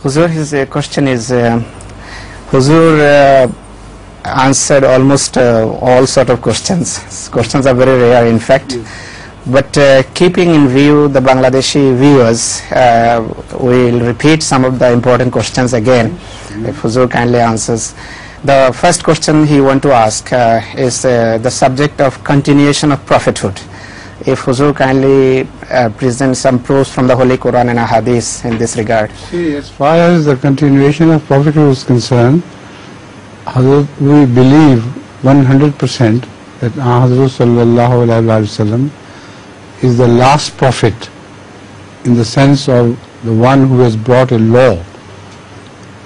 Huzur, his question is, Huzur answered almost all sort of questions. Questions are very rare, in fact. But keeping in view the Bangladeshi viewers, we'll repeat some of the important questions again, if Huzur kindly answers. The first question he want to ask is the subject of continuation of prophethood. If Huzur kindly present some proofs from the Holy Quran and Hadith in this regard. See, as far as the continuation of prophethood is concerned, we believe 100% that Hazrat sallallahu alaihi wasallam is the last prophet, in the sense of the one who has brought a law,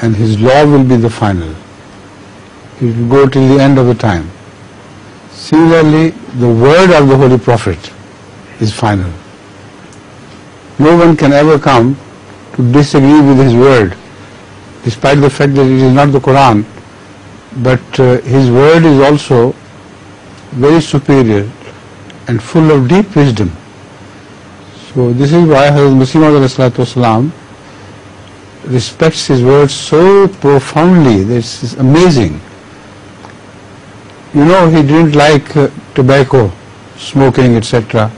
and his law will be the final. It will go till the end of the time. Similarly, the word of the Holy Prophet is final. No one can ever come to disagree with his word, despite the fact that it is not the Quran, but his word is also very superior and full of deep wisdom. So this is why Hazrat Muslim respects his word so profoundly. This is amazing. You know, he didn't like tobacco, smoking, etc.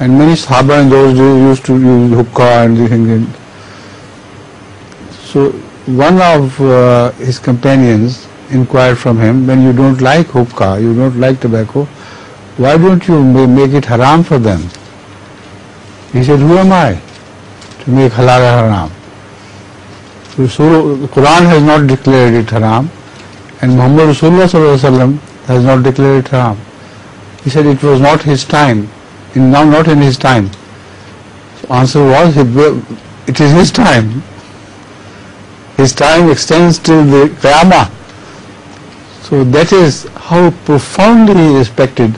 And many Sahaba in those days used to use hookah and everything. So one of his companions inquired from him, when you don't like hookah, you don't like tobacco, why don't you make it haram for them? He said, who am I to make halal haram? So the Quran has not declared it haram, and Muhammad Rasulullah sallallahu alaihi wasallam has not declared it haram. He said it was not his time, not in his time. So answer was, it is his time. His time extends till the Qiyamah. So that is how profoundly he respected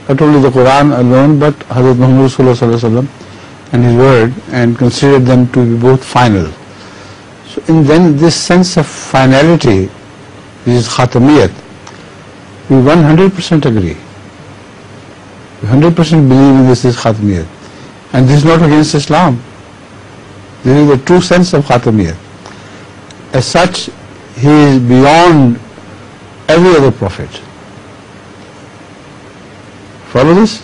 not only the Quran alone, but Hazrat Muhammad Rasulullah and his word, and considered them to be both final. So in then this sense of finality, which is khatamiyat, we 100% agree. We 100% believe in this is khatamiyat. And this is not against Islam. This is the true sense of khatamiyat. As such, he is beyond every other prophet. Follow this?